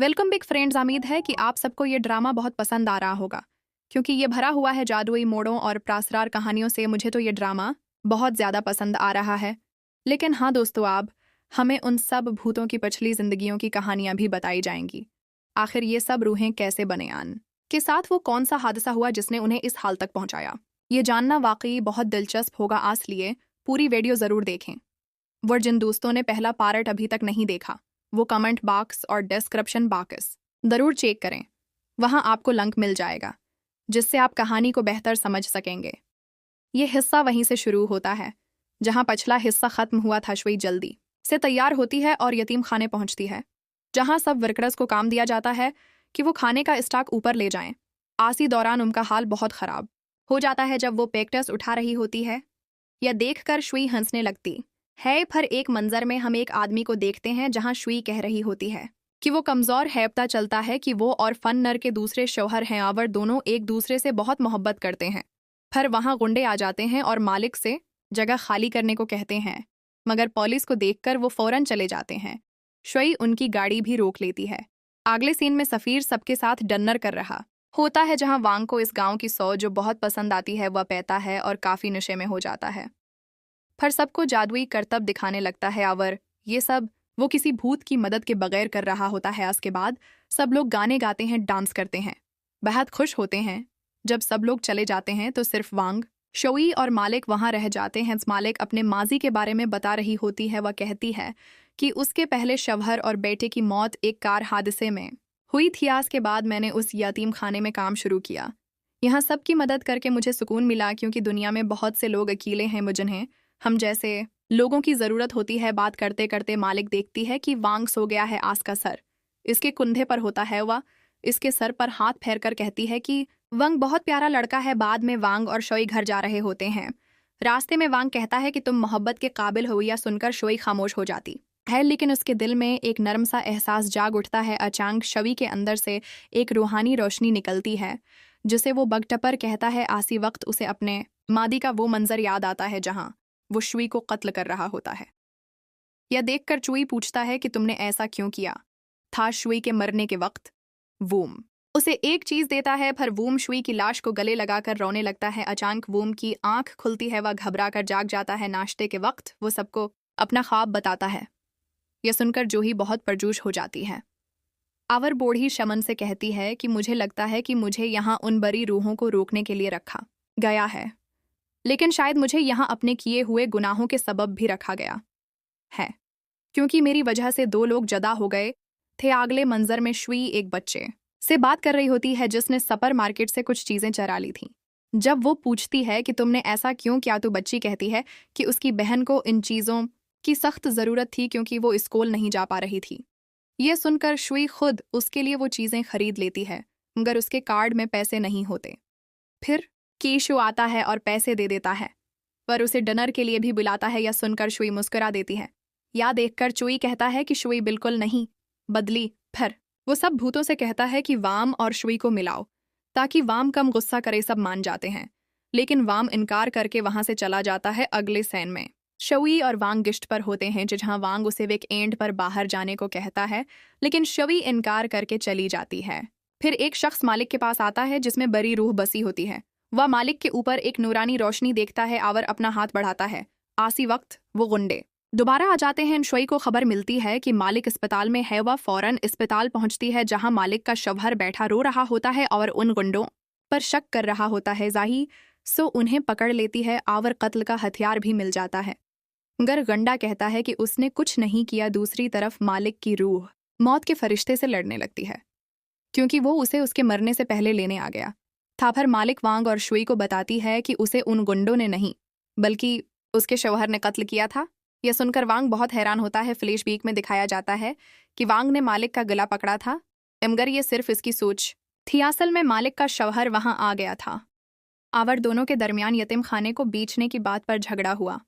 Welcome big friends. उम्मीद है कि आप सबको ये ड्रामा बहुत पसंद आ रहा होगा, क्योंकि ये भरा हुआ है जादुई मोड़ों और प्रासरार कहानियों से। मुझे तो ये ड्रामा बहुत ज़्यादा पसंद आ रहा है। लेकिन हाँ दोस्तों, अब हमें उन सब भूतों की पिछली जिंदगियों की कहानियां भी बताई जाएंगी। आखिर ये सब रूहें कैसे बने, आन के साथ वो कौन सा हादसा हुआ जिसने उन्हें इस हाल तक पहुंचाया। ये जानना वाकई बहुत दिलचस्प होगा, इसलिए पूरी वीडियो ज़रूर देखें। वो जिन दोस्तों ने पहला पार्ट अभी तक नहीं देखा, वो कमेंट बॉक्स और डिस्क्रिप्शन बॉक्स ज़रूर चेक करें। वहाँ आपको लिंक मिल जाएगा जिससे आप कहानी को बेहतर समझ सकेंगे। ये हिस्सा वहीं से शुरू होता है जहाँ पिछला हिस्सा खत्म हुआ था। शुई जल्दी से तैयार होती है और यतीम खाने पहुंचती है, जहाँ सब वर्कर्स को काम दिया जाता है कि वो खाने का स्टॉक ऊपर ले जाएं। आसी दौरान उनका हाल बहुत ख़राब हो जाता है जब वो पैकेट्स उठा रही होती है। यह देखकर शुई हंसने लगती है। फिर एक मंजर में हम एक आदमी को देखते हैं जहां शुई कह रही होती है कि वो कमजोर है। पता चलता है कि वो और फन्नर के दूसरे शौहर हैं और दोनों एक दूसरे से बहुत मोहब्बत करते हैं। फिर वहां गुंडे आ जाते हैं और मालिक से जगह खाली करने को कहते हैं, मगर पुलिस को देखकर वो फौरन चले जाते हैं। शुई उनकी गाड़ी भी रोक लेती है। अगले सीन में सफीर सबके साथ डिनर कर रहा होता है, जहां वांग को इस गांव की सौ जो बहुत पसंद आती है वह पीता है और काफी नशे में हो जाता है। फिर सबको जादुई करतब दिखाने लगता है और ये सब वो किसी भूत की मदद के बगैर कर रहा होता है। उसके बाद सब लोग गाने गाते हैं, डांस करते हैं, बेहद खुश होते हैं। जब सब लोग चले जाते हैं तो सिर्फ वांग, शुई और मालिक वहां रह जाते हैं। मालिक अपने माजी के बारे में बता रही होती है। वह कहती है कि उसके पहले शौहर और बेटे की मौत एक कार हादसे में हुई थी। आज के बाद मैंने उस यतीम खाने में काम शुरू किया। यहाँ सबकी मदद करके मुझे सुकून मिला, क्योंकि दुनिया में बहुत से लोग अकेले हैं, जिन्हें हम जैसे लोगों की ज़रूरत होती है। बात करते करते मालिक देखती है कि वांग सो गया है। आस का सर इसके कंधे पर होता है। वह इसके सर पर हाथ फेर कर कहती है कि वांग बहुत प्यारा लड़का है। बाद में वांग और शोई घर जा रहे होते हैं। रास्ते में वांग कहता है कि तुम मोहब्बत के काबिल हो। यह सुनकर शोई खामोश हो जाती है, लेकिन उसके दिल में एक नरम सा एहसास जाग उठता है। अचानक शवी के अंदर से एक रूहानी रोशनी निकलती है, जिसे वो बगटपर कहता है। आसी वक्त उसे अपने मादी का वो मंजर याद आता है जहाँ वो शुई को कत्ल कर रहा होता है। यह देखकर चुई पूछता है कि तुमने ऐसा क्यों किया था। शुई के मरने के वक्त वूम उसे एक चीज देता है। फिर वूम शुई की लाश को गले लगाकर रोने लगता है। अचानक वूम की आंख खुलती है। वह घबरा कर जाग जाता है। नाश्ते के वक्त वो सबको अपना ख्वाब बताता है। यह सुनकर जूही बहुत परजोश हो जाती है। आवर बूढ़ी शमन से कहती है कि मुझे लगता है कि मुझे यहाँ उन बड़ी रूहों को रोकने के लिए रखा गया है, लेकिन शायद मुझे यहाँ अपने किए हुए गुनाहों के सबब भी रखा गया है, क्योंकि मेरी वजह से दो लोग जदा हो गए थे। अगले मंजर में शुई एक बच्चे से बात कर रही होती है जिसने सुपर मार्केट से कुछ चीजें चरा ली थीं। जब वो पूछती है कि तुमने ऐसा क्यों किया, तो बच्ची कहती है कि उसकी बहन को इन चीजों की सख्त जरूरत थी, क्योंकि वो स्कूल नहीं जा पा रही थी। ये सुनकर शुई खुद उसके लिए वो चीजें खरीद लेती है, मगर उसके कार्ड में पैसे नहीं होते। फिर कीशु आता है और पैसे दे देता है, पर उसे डिनर के लिए भी बुलाता है। यह सुनकर शुई मुस्कुरा देती है। या देखकर चुई कहता है कि शुई बिल्कुल नहीं बदली। फिर वो सब भूतों से कहता है कि वाम और शुई को मिलाओ ताकि वाम कम गुस्सा करे। सब मान जाते हैं, लेकिन वाम इनकार करके वहां से चला जाता है। अगले सैन में शुई और वांग गिश्त पर होते हैं, जहां वांग उसे वीक एंड पर बाहर जाने को कहता है, लेकिन शुई इनकार करके चली जाती है। फिर एक शख्स मालिक के पास आता है जिसमें बड़ी रूह बसी होती है। वह मालिक के ऊपर एक नूरानी रोशनी देखता है और अपना हाथ बढ़ाता है। आसी वक्त वो गुंडे दोबारा आ जाते हैं। शुई को खबर मिलती है कि मालिक अस्पताल में है। वह फौरन अस्पताल पहुंचती है, जहां मालिक का शौहर बैठा रो रहा होता है और उन गुंडों पर शक कर रहा होता है। जाही सो उन्हें पकड़ लेती है और कत्ल का हथियार भी मिल जाता है, मगर गंडा कहता है कि उसने कुछ नहीं किया। दूसरी तरफ मालिक की रूह मौत के फरिश्ते से लड़ने लगती है, क्योंकि वो उसे उसके मरने से पहले लेने आ गया था। फिर मालिक वांग और शुई को बताती है कि उसे उन गुंडों ने नहीं बल्कि उसके शौहर ने कत्ल किया था। यह सुनकर वांग बहुत हैरान होता है। फ्लैशबैक में दिखाया जाता है कि वांग ने मालिक का गला पकड़ा था, मगर ये सिर्फ इसकी सोच थी। असल में मालिक का शौहर वहां आ गया था। आवर दोनों के दरमियान यतीम खाने को बेचने की बात पर झगड़ा हुआ।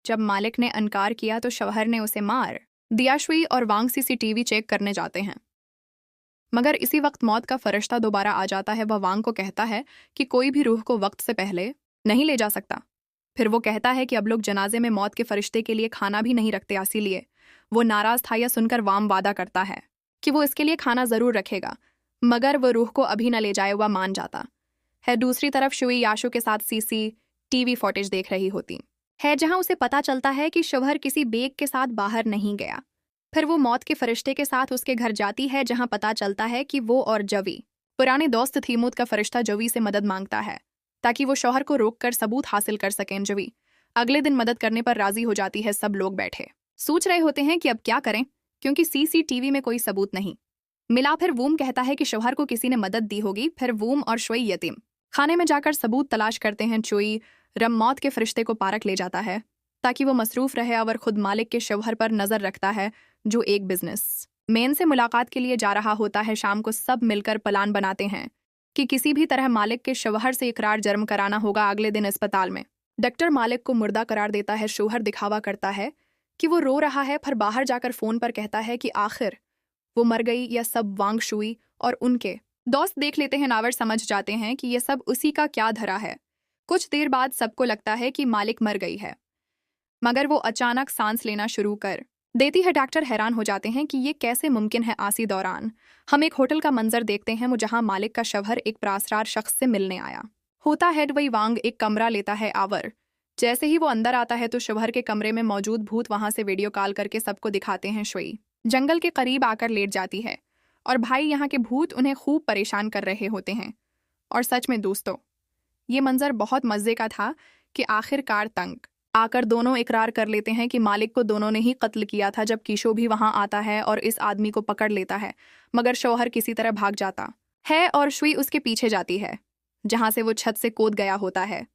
जब मालिक ने इनकार किया तो शौहर ने उसे मार दिया। शुई और वांग सीसीटीवी चेक करने जाते हैं, मगर इसी वक्त मौत का फरिश्ता दोबारा आ जाता है। वह वांग को कहता है कि कोई भी रूह को वक्त से पहले नहीं ले जा सकता। फिर वो कहता है कि अब लोग जनाजे में मौत के फरिश्ते के लिए खाना भी नहीं रखते, इसीलिए वो नाराज था। यह सुनकर वाम वादा करता है कि वो इसके लिए खाना जरूर रखेगा, मगर वो रूह को अभी न ले जाए वह मान जाता है। दूसरी तरफ शुई याशु के साथ CCTV फुटेज देख रही होती है, जहां उसे पता चलता है कि शौहर किसी बेग के साथ बाहर नहीं गया। फिर वो मौत के फरिश्ते के साथ उसके घर जाती है, जहां पता चलता है कि वो और जवी पुराने दोस्त थी। मौत का फरिश्ता जवी से मदद मांगता है ताकि वो शौहर को रोककर सबूत हासिल कर सकें। जवी अगले दिन मदद करने पर राजी हो जाती है। सब लोग बैठे सोच रहे होते हैं कि अब क्या करें, क्योंकि CCTV में कोई सबूत नहीं मिला। फिर वूम कहता है कि शौहर को किसी ने मदद दी होगी। फिर वूम और शुई यतीम खाने में जाकर सबूत तलाश करते हैं। चुई रम मौत के फरिश्ते को पार्क ले जाता है ताकि वो मसरूफ रहे और खुद मालिक के शौहर पर नजर रखता है, जो एक बिजनेस मैन से मुलाकात के लिए जा रहा होता है। शाम को सब मिलकर प्लान बनाते हैं कि किसी भी तरह मालिक के शौहर से इकरार जर्म कराना होगा। अगले दिन अस्पताल में डॉक्टर मालिक को मुर्दा करार देता है। शौहर दिखावा करता है कि वो रो रहा है, फिर बाहर जाकर फोन पर कहता है कि आखिर वो मर गई या सब वांग शुई और उनके दोस्त देख लेते हैं। नावर समझ जाते हैं कि ये सब उसी का क्या धरा है। कुछ देर बाद सबको लगता है कि मालिक मर गई है, मगर वो अचानक सांस लेना शुरू कर देती है। डॉक्टर हैरान हो जाते हैं कि ये कैसे मुमकिन है। आसी दौरान हम एक होटल का मंजर देखते हैं, वो जहां मालिक का शवहर एक प्रासरार शख्स से मिलने आया होता है। वही वांग एक कमरा लेता है। आवर जैसे ही वो अंदर आता है तो शवहर के कमरे में मौजूद भूत वहां से वीडियो कॉल करके सबको दिखाते हैं। शुई जंगल के करीब आकर लेट जाती है और भाई यहाँ के भूत उन्हें खूब परेशान कर रहे होते हैं। और सच में दोस्तों, ये मंजर बहुत मजे का था कि आखिरकार तंग आकर दोनों इकरार कर लेते हैं कि मालिक को दोनों ने ही कत्ल किया था। जब कीशो भी वहां आता है और इस आदमी को पकड़ लेता है, मगर शौहर किसी तरह भाग जाता है और शुई उसके पीछे जाती है, जहां से वो छत से कूद गया होता है।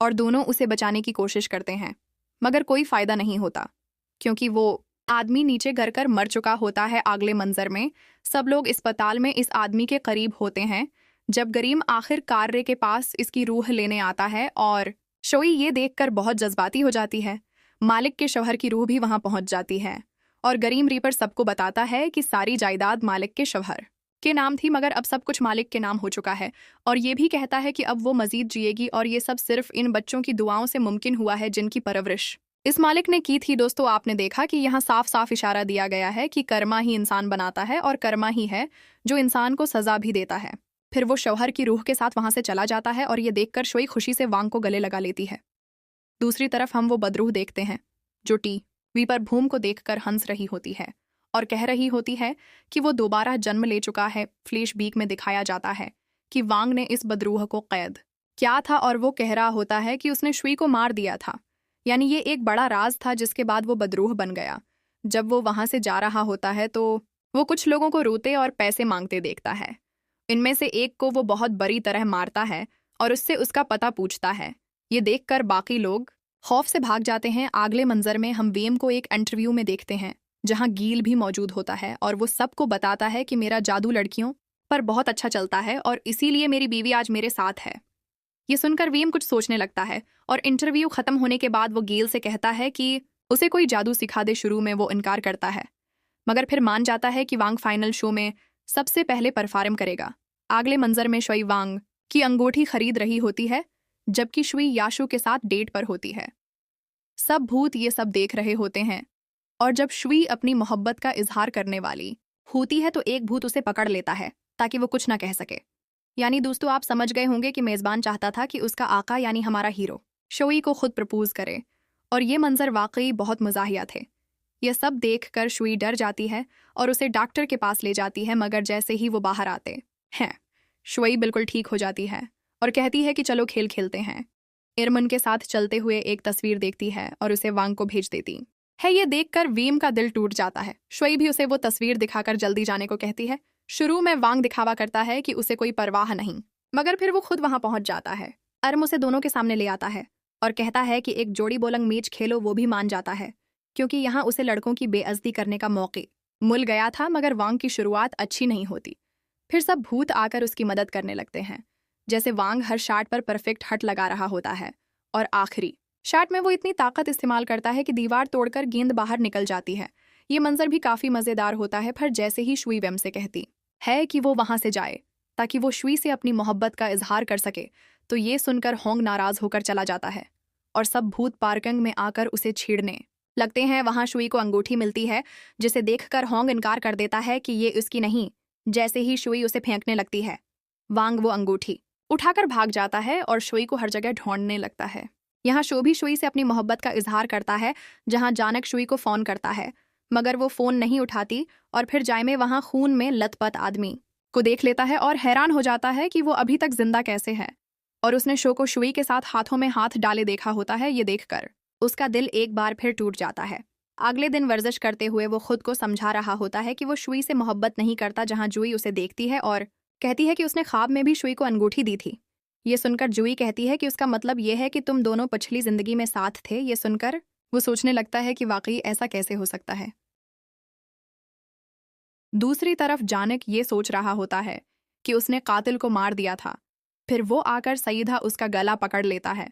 और दोनों उसे बचाने की कोशिश करते हैं, मगर कोई फायदा नहीं होता क्योंकि वो आदमी नीचे गिर कर मर चुका होता है। अगले मंजर में सब लोग अस्पताल में इस आदमी के करीब होते हैं जब गरीम आखिर कार्य के पास इसकी रूह लेने आता है और शोई ये देखकर बहुत जज्बाती हो जाती है। मालिक के शौहर की रूह भी वहां पहुंच जाती है और गरीम रीपर सबको बताता है कि सारी जायदाद मालिक के शौहर के नाम थी, मगर अब सब कुछ मालिक के नाम हो चुका है। और ये भी कहता है कि अब वो मजीद जिएगी और ये सब सिर्फ इन बच्चों की दुआओं से मुमकिन हुआ है जिनकी परवरिश इस मालिक ने की थी। दोस्तों, आपने देखा कि यहाँ साफ साफ इशारा दिया गया है कि कर्मा ही इंसान बनाता है और कर्मा ही है जो इंसान को सजा भी देता है। फिर वो शौहर की रूह के साथ वहां से चला जाता है और ये देखकर शोई खुशी से वांग को गले लगा लेती है। दूसरी तरफ हम वो बदरूह देखते हैं जो टीवी पर भूम को देखकर हंस रही होती है और कह रही होती है कि वो दोबारा जन्म ले चुका है। फ्लैश बीक में दिखाया जाता है कि वांग ने इस बदरूह को कैद क्या था और वो कह रहा होता है कि उसने शुई को मार दिया था, यानी ये एक बड़ा राज था जिसके बाद वो बदरूह बन गया। जब वो वहां से जा रहा होता है तो वो कुछ लोगों को रोते और पैसे मांगते देखता है। इनमें से एक को वो बहुत बुरी तरह मारता है और उससे उसका पता पूछता है। ये देखकर बाकी लोग खौफ से भाग जाते हैं। अगले मंजर में हम वेम को एक इंटरव्यू में देखते हैं जहां गील भी मौजूद होता है और वो सबको बताता है कि मेरा जादू लड़कियों पर बहुत अच्छा चलता है और इसीलिए मेरी बीवी आज मेरे साथ है। ये सुनकर वेम कुछ सोचने लगता है और इंटरव्यू खत्म होने के बाद वो गील से कहता है कि उसे कोई जादू सिखा दे। शुरू में वो इनकार करता है, मगर फिर मान जाता है कि वांग फाइनल शो में सबसे पहले परफॉर्म करेगा। अगले मंजर में शुई वांग की अंगूठी खरीद रही होती है, जबकि शुई याशु के साथ डेट पर होती है। सब भूत ये सब देख रहे होते हैं और जब शुई अपनी मोहब्बत का इजहार करने वाली होती है तो एक भूत उसे पकड़ लेता है ताकि वो कुछ ना कह सके। यानी दोस्तों, आप समझ गए होंगे कि मेजबान चाहता था कि उसका आका यानी हमारा हीरो शुई को खुद प्रपोज करे और ये मंजर वाकई बहुत मजाहिया थे। यह सब देखकर शुई डर जाती है और उसे डॉक्टर के पास ले जाती है, मगर जैसे ही वो बाहर आते हैं शुई बिल्कुल ठीक हो जाती है और कहती है कि चलो खेल खेलते हैं। इरमन के साथ चलते हुए एक तस्वीर देखती है और उसे वांग को भेज देती है। ये देखकर वीम का दिल टूट जाता है। शुई भी उसे वो तस्वीर दिखाकर जल्दी जाने को कहती है। शुरू में वांग दिखावा करता है कि उसे कोई परवाह नहीं, मगर फिर वो खुद वहां पहुंच जाता है। अर्म उसे दोनों के सामने ले आता है और कहता है कि एक जोड़ी बोलंग मैच खेलो। वो भी मान जाता है क्योंकि यहाँ उसे लड़कों की बेइज्जती करने का मौका मिल गया था, मगर वांग की शुरुआत अच्छी नहीं होती। फिर सब भूत आकर उसकी मदद करने लगते हैं, जैसे वांग हर शॉट पर परफेक्ट हट लगा रहा होता है और आखिरी शॉट में वो इतनी ताकत इस्तेमाल करता है कि दीवार तोड़कर गेंद बाहर निकल जाती है। ये मंजर भी काफी मजेदार होता है। फिर जैसे ही शुई वेम से कहती है कि वो वहां से जाए ताकि वो शुई से अपनी मोहब्बत का इजहार कर सके, तो ये सुनकर होंग नाराज होकर चला जाता है और सब भूत पार्किंग में आकर उसे छेड़ने लगते हैं वहां शुई को अंगूठी मिलती है, जिसे देखकर होंग इनकार कर देता है कि ये उसकी नहीं। जैसे ही शुई उसे फेंकने लगती है, वांग वो अंगूठी उठाकर भाग जाता है और शुई को हर जगह ढूंढने लगता है। यहाँ शो भी शुई से अपनी मोहब्बत का इजहार करता है, जहां जानक शुई को फोन करता है, मगर वो फोन नहीं उठाती और फिर जायमे वहां खून में लथपथ आदमी को देख लेता है और हैरान हो जाता है कि वो अभी तक जिंदा कैसे है। और उसने शो को शुई के साथ हाथों में हाथ डाले देखा होता है। ये देखकर उसका दिल एक बार फिर टूट जाता है। अगले दिन वर्जिश करते हुए वो खुद को समझा रहा होता है कि वो शुई से मोहब्बत नहीं करता, जहां जुई उसे देखती है और कहती है कि उसने ख्वाब में भी शुई को अंगूठी दी थी। ये सुनकर जुई कहती है कि उसका मतलब ये है कि तुम दोनों पिछली जिंदगी में साथ थे। ये सुनकर वो सोचने लगता है कि वाकई ऐसा कैसे हो सकता है। दूसरी तरफ जानक ये सोच रहा होता है कि उसने कातिल को मार दिया था, फिर वो आकर सईदा उसका गला पकड़ लेता है।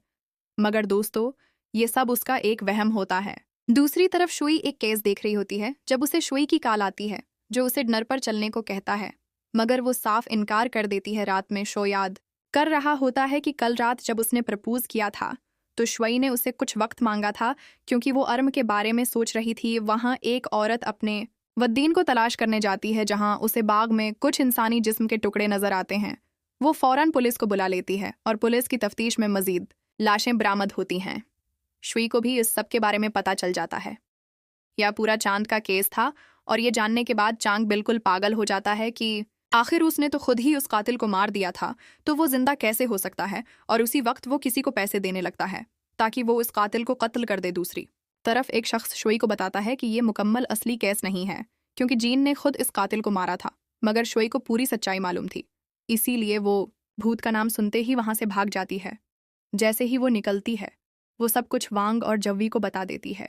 मगर दोस्तों, ये सब उसका एक वहम होता है। दूसरी तरफ शुई एक केस देख रही होती है जब उसे शुई की कॉल आती है, जो उसे डिनर पर चलने को कहता है, मगर वो साफ इनकार कर देती है। रात में शो याद कर रहा होता है कि कल रात जब उसने प्रपोज किया था तो शुई ने उसे कुछ वक्त मांगा था, क्योंकि वो अर्म के बारे में सोच रही थी। वहाँ एक औरत अपने वद्दीन को तलाश करने जाती है, जहाँ उसे बाग में कुछ इंसानी जिस्म के टुकड़े नजर आते हैं। वो फौरन पुलिस को बुला लेती है और पुलिस की तफ्तीश में मजीद लाशें बरामद होती हैं। शुई को भी इस सब के बारे में पता चल जाता है। यह पूरा चांद का केस था और ये जानने के बाद चांद बिल्कुल पागल हो जाता है कि आखिर उसने तो खुद ही उस कातिल को मार दिया था, तो वो जिंदा कैसे हो सकता है। और उसी वक्त वो किसी को पैसे देने लगता है ताकि वो उस कातिल को कत्ल कर दे। दूसरी तरफ एक शख्स शुई को बताता है कि ये मुकम्मल असली केस नहीं है, क्योंकि जीन ने खुद इस कातिल को मारा था, मगर शुई को पूरी सच्चाई मालूम थी। इसीलिए वो भूत का नाम सुनते ही वहां से भाग जाती है। जैसे ही वो निकलती है, वो सब कुछ वांग और जव्वी को बता देती है।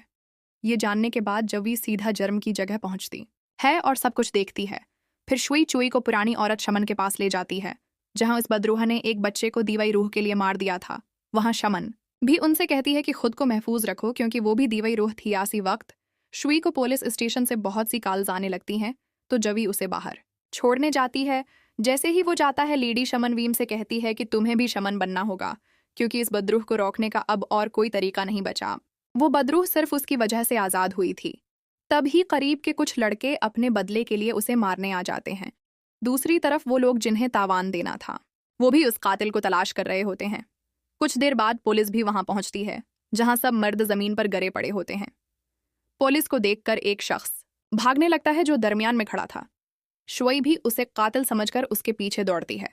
ये जानने के बाद जव्वी सीधा जर्म की जगह पहुंचती है और सब कुछ देखती है। फिर शुई चुई को पुरानी औरत शमन के पास ले जाती है, जहां उस बदरूह ने एक बच्चे को दीवाई रूह के लिए मार दिया था। वहां शमन भी उनसे कहती है कि खुद को महफूज रखो, क्योंकि वो भी दीवाई रूह थी। आसी वक्त शुई को पुलिस स्टेशन से बहुत सी कॉल्स आने लगती हैं, तो जवी उसे बाहर छोड़ने जाती है। जैसे ही वो जाता है, लेडी शमन वीम से कहती है कि तुम्हें भी शमन बनना होगा, क्योंकि इस बदरूह को रोकने का अब और कोई तरीका नहीं बचा। वो बदरूह सिर्फ उसकी वजह से आज़ाद हुई थी। तभी करीब के कुछ लड़के अपने बदले के लिए उसे मारने आ जाते हैं। दूसरी तरफ वो लोग जिन्हें तावान देना था, वो भी उस कातिल को तलाश कर रहे होते हैं। कुछ देर बाद पुलिस भी वहां पहुंचती है, जहां सब मर्द जमीन पर गिरे पड़े होते हैं। पुलिस को देखकर एक शख्स भागने लगता है जो दरमियान में खड़ा था। शुई भी उसे कातिल समझकर उसके पीछे दौड़ती है,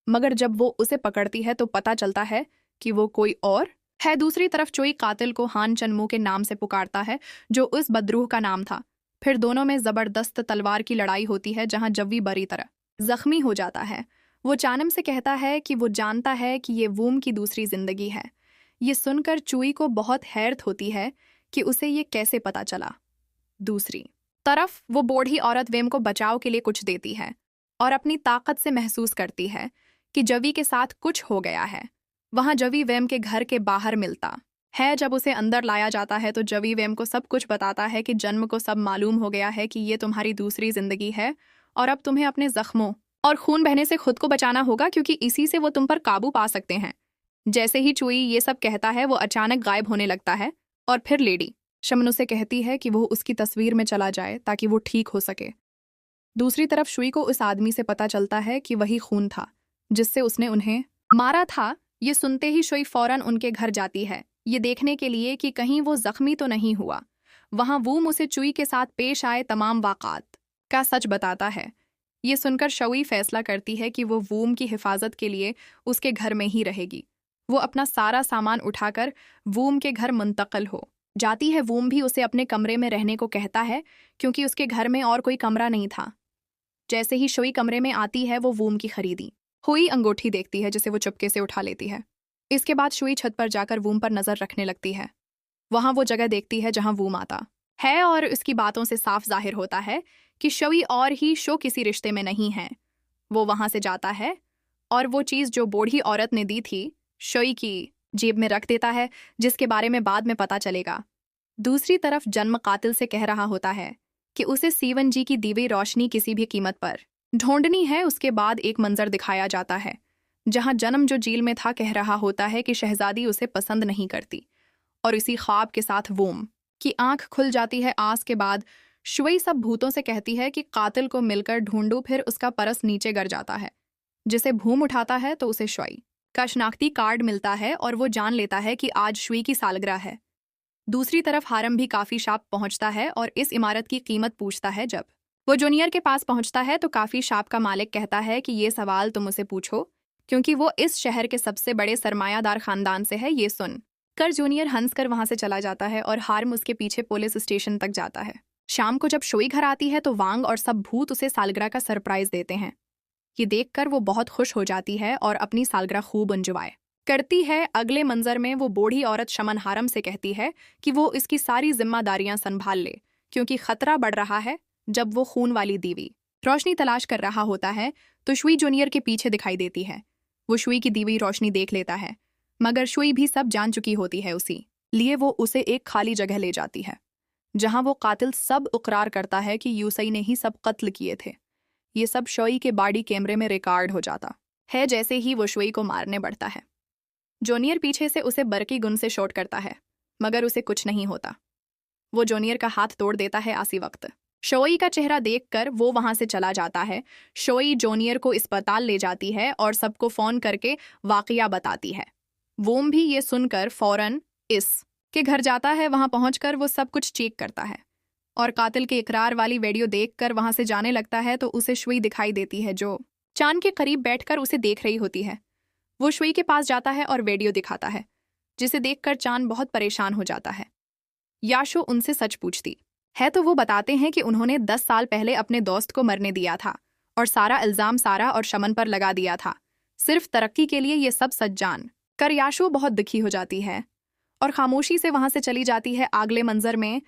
मगर जब वो उसे पकड़ती है तो पता चलता है कि वो कोई और है। दूसरी तरफ चोई कातिल को हान चनमू के नाम से पुकारता है, जो उस बदरूह का नाम था। फिर दोनों में जबरदस्त तलवार की लड़ाई होती है, जहां जव्वी बरी तरह जख्मी हो जाता है। वो चानम से कहता है कि वो जानता है कि ये वूम की दूसरी जिंदगी है। ये सुनकर चुई को बहुत हैरत होती है कि उसे ये कैसे पता चला। दूसरी तरफ वो बूढ़ी औरत वेम को बचाव के लिए कुछ देती है और अपनी ताकत से महसूस करती है कि जवी के साथ कुछ हो गया है। वहां जवी वेम के घर के बाहर मिलता है। जब उसे अंदर लाया जाता है तो जवी वेम को सब कुछ बताता है कि जन्म को सब मालूम हो गया है कि ये तुम्हारी दूसरी जिंदगी है और अब तुम्हें अपने जख्मों और खून बहने से खुद को बचाना होगा, क्योंकि इसी से वो तुम पर काबू पा सकते हैं। जैसे ही चुई ये सब कहता है, वो अचानक गायब होने लगता है और फिर लेडी शमन उसे कहती है कि वो उसकी तस्वीर में चला जाए ताकि वो ठीक हो सके। दूसरी तरफ शुई को उस आदमी से पता चलता है कि वही खून था जिससे उसने उन्हें मारा था। ये सुनते ही शुई फौरन उनके घर जाती है, ये देखने के लिए कि कहीं वो जख्मी तो नहीं हुआ। वहां वूम उसे चुई के साथ पेश आए तमाम वाक़ात का सच बताता है। ये सुनकर शुई फैसला करती है कि वो वूम की हिफाजत के लिए उसके घर में ही रहेगी। वो अपना सारा सामान उठाकर वूम के घर मुंतकिल हो जाती है। वूम भी उसे अपने कमरे में रहने को कहता है, क्योंकि उसके घर में और कोई कमरा नहीं था। जैसे ही शुई कमरे में आती है, वो वूम की खरीदी हुई अंगूठी देखती है, जिसे वो चुपके से उठा लेती है। इसके बाद शुई छत पर जाकर वूम पर नजर रखने लगती है। वहां वो जगह देखती है जहां वूम आता है और उसकी बातों से साफ जाहिर होता है कि शुई और ही शो किसी रिश्ते में नहीं है। वो वहां से जाता है और वो चीज़ जो बूढ़ी औरत ने दी थी शुई की जेब में रख देता है, जिसके बारे में बाद में पता चलेगा। दूसरी तरफ जन्म कातिल से कह रहा होता है कि उसे सीवन जी की दी हुई रोशनी किसी भी कीमत पर ढूंढनी है। उसके बाद एक मंजर दिखाया जाता है जहां जन्म जो जेल में था कह रहा होता है कि शहजादी उसे पसंद नहीं करती, और इसी ख्वाब के साथ वूम की आंख खुल जाती है। आस के बाद शुई सब भूतों से कहती है कि कातिल को मिलकर ढूंढूं। फिर उसका परस नीचे गिर जाता है। जिसे भूम उठाता है तो उसे शुई का शनाख्ती कार्ड मिलता है और वो जान लेता है कि आज शुई की सालगिरह है। दूसरी तरफ हारम भी काफी शाप पहुंचता है और इस इमारत की कीमत पूछता है। जब वो जूनियर के पास पहुंचता है तो काफी शाप का मालिक कहता है कि ये सवाल तुम उसे पूछो, क्योंकि वो इस शहर के सबसे बड़े सरमायादार खानदान से है। ये सुन कर जूनियर हंसकर वहां से चला जाता है और हारम उसके पीछे पुलिस स्टेशन तक जाता है। शाम को जब शुई घर आती है तो वांग और सब भूत उसे सालगिरह का सरप्राइज देते हैं। ये देखकर वो बहुत खुश हो जाती है और अपनी सालगिरह खूब एंजॉय करती है। अगले मंजर में वो बूढ़ी औरत शमन हारम से कहती है कि वो इसकी सारी जिम्मेदारियां संभाल ले, क्योंकि खतरा बढ़ रहा है। जब वो खून वाली दीवी रोशनी तलाश कर रहा होता है तो शुई जूनियर के पीछे दिखाई देती है। वो शुई की दीवी रोशनी देख लेता है, मगर शुई भी सब जान चुकी होती है। उसी लिए वो उसे एक खाली जगह ले जाती है, जहां वो कातिल सब इकरार करता है कि यूसई ने ही सब कत्ल किए थे। ये सब शुई के बॉडी कैमरे में रिकॉर्ड हो जाता है। जैसे ही वो शुई को मारने बढ़ता है, जूनियर पीछे से उसे बरकी गुन से शॉट करता है, मगर उसे कुछ नहीं होता। वो जूनियर का हाथ तोड़ देता है। आसी वक्त शोई का चेहरा देखकर वो वहां से चला जाता है। शोई जूनियर को अस्पताल ले जाती है और सबको फोन करके वाकया बताती है। वोम भी ये सुनकर फौरन इस के घर जाता है। वहां पहुंचकर वो सब कुछ चेक करता है और कातिल के इकरार वाली वीडियो देखकर वहां से जाने लगता है तो उसे शुई दिखाई देती है, जो चांद के करीब बैठकर उसे देख रही होती है। वो शुई के पास जाता है और वीडियो दिखाता है, जिसे देखकर चांद बहुत परेशान हो जाता है। याशो उनसे सच पूछती है तो वो बताते हैं कि उन्होंने 10 साल पहले अपने दोस्त को मरने दिया था और सारा इल्जाम सारा और शमन पर लगा दिया था, सिर्फ तरक्की के लिए। ये सब सच जान कर याशो बहुत दुखी हो जाती है और खामोशी से वहां से चली जाती है। अगले मंजर में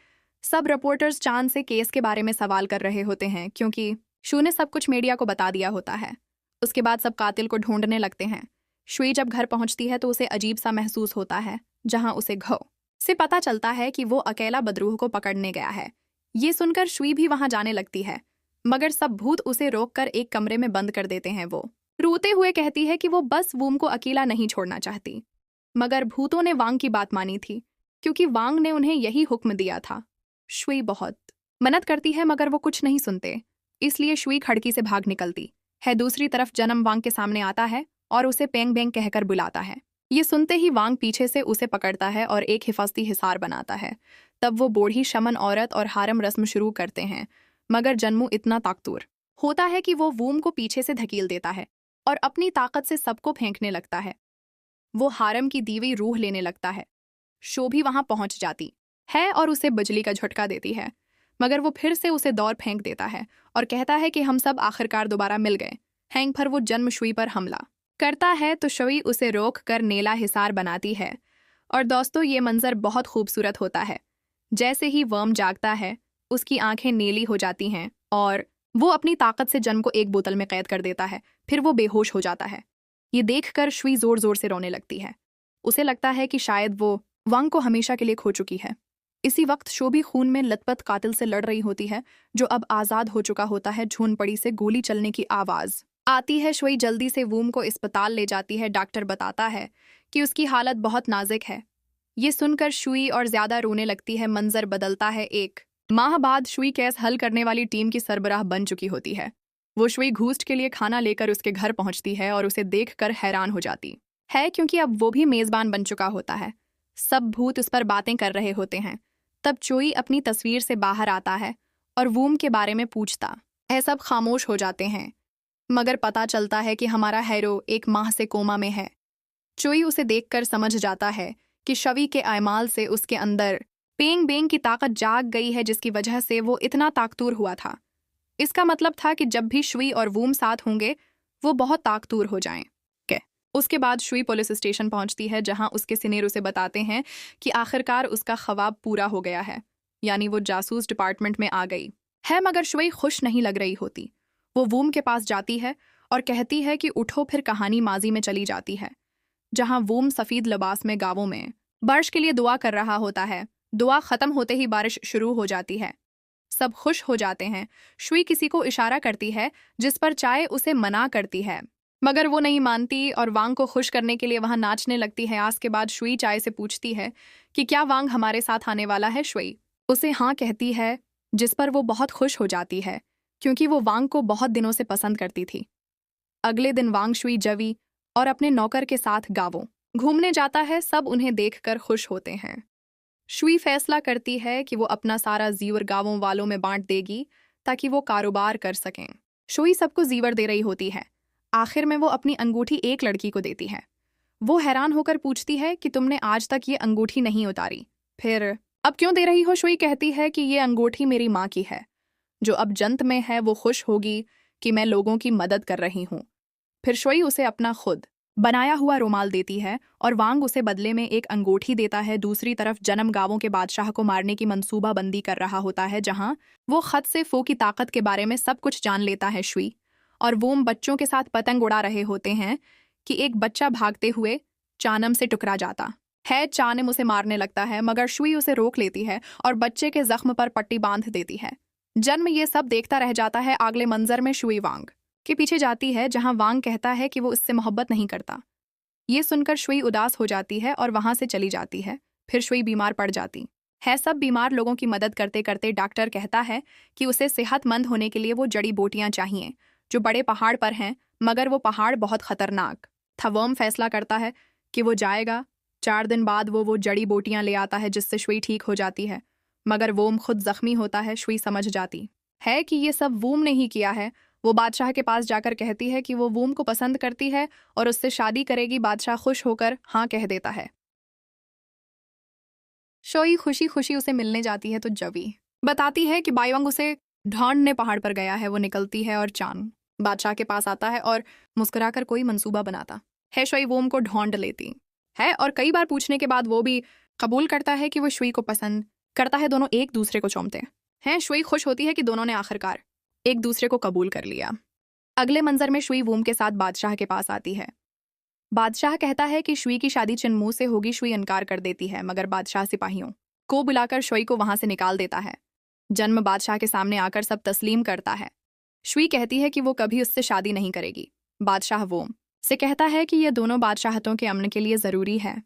सब रिपोर्टर्स चांद से केस के बारे में सवाल कर रहे होते हैं, क्योंकि शू ने सब कुछ मीडिया को बता दिया होता है। उसके बाद सब कातिल को ढूंढने लगते हैं। शुई जब घर पहुंचती है तो उसे अजीब सा महसूस होता है, जहां उसे घो से पता चलता है कि वो अकेला बदरूह को पकड़ने गया है। ये सुनकर शुई भी वहां जाने लगती है, मगर सब भूत उसे रोककर एक कमरे में बंद कर देते हैं। वो रोते हुए कहती है कि वो बस वूम को अकेला नहीं छोड़ना चाहती, मगर भूतों ने वांग की बात मानी थी, क्योंकि वांग ने उन्हें यही हुक्म दिया था। शुई बहुत मन्नत करती है, मगर वो कुछ नहीं सुनते, इसलिए शुई खिड़की से भाग निकलती है। दूसरी तरफ जन्म वांग के सामने आता है और उसे पेंग बेंग कहकर बुलाता है। ये सुनते ही वांग पीछे से उसे पकड़ता है और एक हिफाजती हिसार बनाता है। तब वो बूढ़ी शमन औरत और हारम रस्म शुरू करते हैं, मगर जन्मू इतना ताकतवर होता है कि वो वूम को पीछे से धकेल देता है और अपनी ताकत से सबको फेंकने लगता है। वो हारम की दीवी रूह लेने लगता है। शो भी वहां पहुंच जाती है और उसे बिजली का झटका देती है, मगर वो फिर से उसे दौड़ फेंक देता है और कहता है कि हम सब आखिरकार दोबारा मिल गए। हैंग पर वो जन्म शुई पर हमला करता है तो शुई उसे रोक कर नेला हिसार बनाती है। और दोस्तों, ये मंजर बहुत खूबसूरत होता है। जैसे ही वर्म जागता है, उसकी आंखें नीली हो जाती हैं और वो अपनी ताकत से जन्म को एक बोतल में कैद कर देता है। फिर वो बेहोश हो जाता है। ये देखकर शुई जोर जोर से रोने लगती है। उसे लगता है कि शायद वो वांग को हमेशा के लिए खो चुकी है। इसी वक्त शो भी खून में लथपथ कातिल से लड़ रही होती है, जो अब आजाद हो चुका होता है। झूनपड़ी से गोली चलने की आवाज आती है। शुई जल्दी से वूम को अस्पताल ले जाती है। डॉक्टर बताता है कि उसकी हालत बहुत नाजुक है। ये सुनकर शुई और ज्यादा रोने लगती है। मंजर बदलता है। 1 माह बाद शुई केस हल करने वाली टीम की सरबराह बन चुकी होती है। वो शुई घूस्ट के लिए खाना लेकर उसके घर पहुंचती है और उसे देखकर हैरान हो जाती है, क्योंकि अब वो भी मेजबान बन चुका होता है। सब भूत उस पर बातें कर रहे होते हैं। तब चोई अपनी तस्वीर से बाहर आता है और वूम के बारे में पूछता है। सब खामोश हो जाते हैं, मगर पता चलता है कि हमारा हीरो 1 माह से कोमा में है। चोई उसे देखकर समझ जाता है कि शवी के आयमाल से उसके अंदर पेंग बेंग की ताकत जाग गई है, जिसकी वजह से वो इतना ताकतूर हुआ था। इसका मतलब था कि जब भी शुई और वूम साथ होंगे, वो बहुत ताकतूर हो जाएं। उसके बाद शुई पुलिस स्टेशन पहुंचती है, जहां उसके सीनियर उसे बताते हैं कि आखिरकार उसका ख्वाब पूरा हो गया है, यानी वो जासूस डिपार्टमेंट में आ गई है। मगर शुई खुश नहीं लग रही होती। वो वूम के पास जाती है और कहती है कि उठो। फिर कहानी माजी में चली जाती है, जहां वूम सफेद लिबास में गांवों में बारिश के लिए दुआ कर रहा होता है। दुआ खत्म होते ही बारिश शुरू हो जाती है। सब खुश हो जाते हैं। शुई किसी को इशारा करती है, जिस पर चाय उसे मना करती है। मगर वो नहीं मानती और वांग को खुश करने के लिए वहां नाचने लगती है। आज के बाद शुई चाय से पूछती है कि क्या वांग हमारे साथ आने वाला है। शुई उसे हाँ कहती है, जिस पर वो बहुत खुश हो जाती है क्योंकि वो वांग को बहुत दिनों से पसंद करती थी। अगले दिन वांग शुई जवी और अपने नौकर के साथ गांवों घूमने जाता है। सब उन्हें देखकर खुश होते हैं। शुई फैसला करती है कि वो अपना सारा जीवर गांवों वालों में बांट देगी ताकि वो कारोबार कर सकें। शुई सबको जीवर दे रही होती है। आखिर में वो अपनी अंगूठी एक लड़की को देती है। वो हैरान होकर पूछती है कि तुमने आज तक ये अंगूठी नहीं उतारी, फिर अब क्यों दे रही हो। शुई कहती है कि ये अंगूठी मेरी माँ की है, जो अब जंत में है। वो खुश होगी कि मैं लोगों की मदद कर रही हूँ। फिर शुई उसे अपना खुद बनाया हुआ रुमाल देती है और वांग उसे बदले में एक अंगूठी देता है। दूसरी तरफ जन्म गांवों के बादशाह को मारने की मंसूबाबंदी कर रहा होता है, जहां वो खत से फो की ताकत के बारे में सब कुछ जान लेता है। शुई और वोम बच्चों के साथ पतंग उड़ा रहे होते हैं कि एक बच्चा भागते हुए चानम से टकरा जाता है। चानम उसे मारने लगता है मगर शुई उसे रोक लेती है और बच्चे के जख्म पर पट्टी बांध देती है। जन्म ये सब देखता रह जाता है। अगले मंजर में शुई वांग के पीछे जाती है, जहां वांग कहता है कि वो इससे मोहब्बत नहीं करता। ये सुनकर शुई उदास हो जाती है और वहां से चली जाती है। फिर शुई बीमार पड़ जाती है। सब बीमार लोगों की मदद करते करते डॉक्टर कहता है कि उसे सेहतमंद होने के लिए वो जड़ी बूटियां चाहिए जो बड़े पहाड़ पर हैं, मगर वो पहाड़ बहुत खतरनाक था। वर्म फैसला करता है कि वो जाएगा। 4 दिन बाद वो जड़ी बूटियां ले आता है जिससे शुई ठीक हो जाती है, मगर वोम खुद जख्मी होता है। शुई समझ जाती है कि ये सब वोम ने ही किया है। वो बादशाह के पास जाकर कहती है कि वो वोम को पसंद करती है और उससे शादी करेगी। बादशाह खुश होकर हाँ कह देता है। शोई खुशी खुशी उसे मिलने जाती है तो जवी बताती है कि बाईवंग उसे ढूंढने पहाड़ पर गया है। वो निकलती है और चान बादशाह के पास आता है और मुस्कुराकर कोई मंसूबा बनाता है। शोई वोम को ढूंढ लेती है और कई बार पूछने के बाद वो भी कबूल करता है कि वो शुई को पसंद करता है। दोनों एक दूसरे को चूमते हैं। शुई खुश होती है कि दोनों ने आखिरकार एक दूसरे को कबूल कर लिया। अगले मंजर में शुई वोम के साथ बादशाह के पास आती है। बादशाह कहता है कि शुई की शादी चिन्मू से होगी। शुई इनकार कर देती है मगर बादशाह सिपाहियों को बुलाकर शुई को वहां से निकाल देता है। जन्म बादशाह के सामने आकर सब तस्लीम करता है। शुई कहती है कि वो कभी उससे शादी नहीं करेगी। बादशाह वोम से कहता है कि ये दोनों बादशाहतों के अमन के लिए जरूरी है।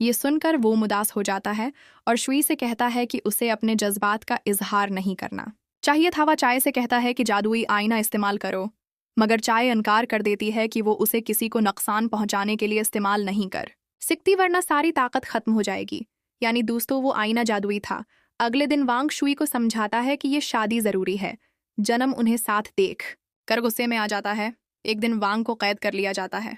ये सुनकर वो उदास हो जाता है और शुई से कहता है कि उसे अपने जज्बात का इजहार नहीं करना चाहिए था। वह चाय से कहता है कि जादुई आईना इस्तेमाल करो, मगर चाय इनकार कर देती है कि वो उसे किसी को नुकसान पहुंचाने के लिए इस्तेमाल नहीं कर सकती, वरना सारी ताकत खत्म हो जाएगी। यानी दोस्तों वो आईना जादुई था। अगले दिन वांग शुई को समझाता है कि ये शादी जरूरी है। जन्म उन्हें साथ देख कर गुस्से में आ जाता है। एक दिन वांग को कैद कर लिया जाता है।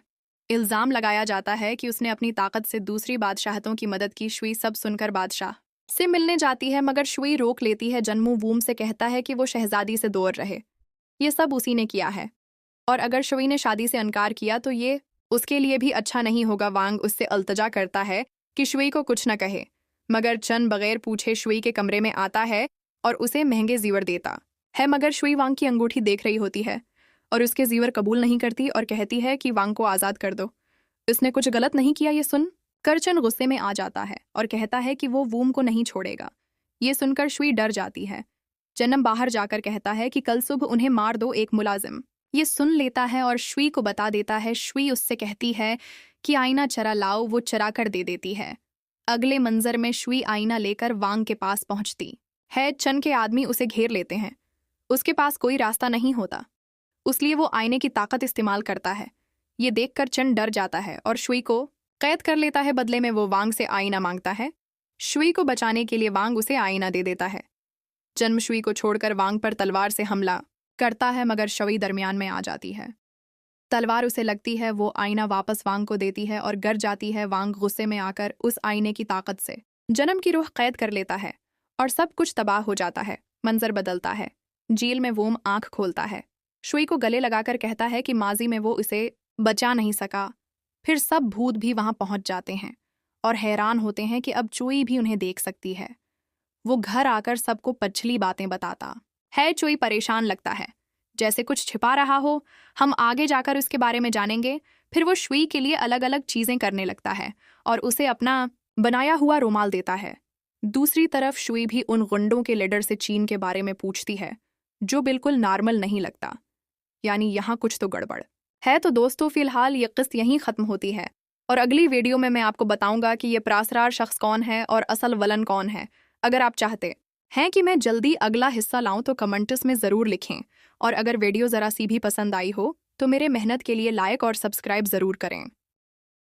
इल्जाम लगाया जाता है कि उसने अपनी ताकत से दूसरी बादशाहतों की मदद की। शुई सब सुनकर बादशाह से मिलने जाती है मगर शुई रोक लेती है। जन्मू वूम से कहता है कि वो शहजादी से दूर रहे, ये सब उसी ने किया है और अगर शुई ने शादी से इनकार किया तो ये उसके लिए भी अच्छा नहीं होगा। वांग उससे अल्तजा करता है कि शुई को कुछ न कहे, मगर चन बगैर पूछे शुई के कमरे में आता है और उसे महंगे जीवर देता है। मगर शुई वांग की अंगूठी देख रही होती है और उसके जीवर कबूल नहीं करती और कहती है कि वांग को आज़ाद कर दो, इसने कुछ गलत नहीं किया। ये सुन कर चन गुस्से में आ जाता है और कहता है कि वो वूम को नहीं छोड़ेगा। ये सुनकर शुई डर जाती है। जन्म बाहर जाकर कहता है कि कल सुबह उन्हें मार दो। एक मुलाजिम ये सुन लेता है और शुई को बता देता है। शुई उससे कहती है कि आईना चरा लाओ। वो चरा कर दे देती है। अगले मंजर में शुई आईना लेकर वांग के पास पहुंचती है। चन के आदमी उसे घेर लेते हैं। उसके पास कोई रास्ता नहीं होता, इसलिए वो आईने की ताकत इस्तेमाल करता है। ये देखकर चन डर जाता है और शुई को कैद कर लेता है। बदले में वो वांग से आईना मांगता है। शुई को बचाने के लिए वांग उसे आईना दे देता है। जन्म शुई को छोड़कर वांग पर तलवार से हमला करता है मगर शुई दरमियान में आ जाती है। तलवार उसे लगती है। वो आईना वापस वांग को देती है और गिर जाती है। वांग गुस्से में आकर उस आईने की ताकत से जन्म की रूह कैद कर लेता है और सब कुछ तबाह हो जाता है। मंजर बदलता है। जेल में वोम आंख खोलता है। शुई को गले लगाकर कहता है कि माजी में वो उसे बचा नहीं सका। फिर सब भूत भी वहां पहुंच जाते हैं और हैरान होते हैं कि अब चुई भी उन्हें देख सकती है। वो घर आकर सबको पछली बातें बताता है। चुई परेशान लगता है, जैसे कुछ छिपा रहा हो। हम आगे जाकर उसके बारे में जानेंगे। फिर वो शुई के लिए अलग अलग चीजें करने लगता है और उसे अपना बनाया हुआ रुमाल देता है। दूसरी तरफ शुई भी उन गुंडों के लीडर से चीन के बारे में पूछती है, जो बिल्कुल नॉर्मल नहीं लगता। यानी यहाँ कुछ तो गड़बड़ है तो दोस्तों फिलहाल ये किस्त यहीं ख़त्म होती है और अगली वीडियो में मैं आपको बताऊंगा कि ये प्रासरार शख्स कौन है और असल वलन कौन है। अगर आप चाहते हैं कि मैं जल्दी अगला हिस्सा लाऊं तो कमेंट्स में ज़रूर लिखें और अगर वीडियो ज़रा सी भी पसंद आई हो तो मेरे मेहनत के लिए लाइक और सब्सक्राइब ज़रूर करें।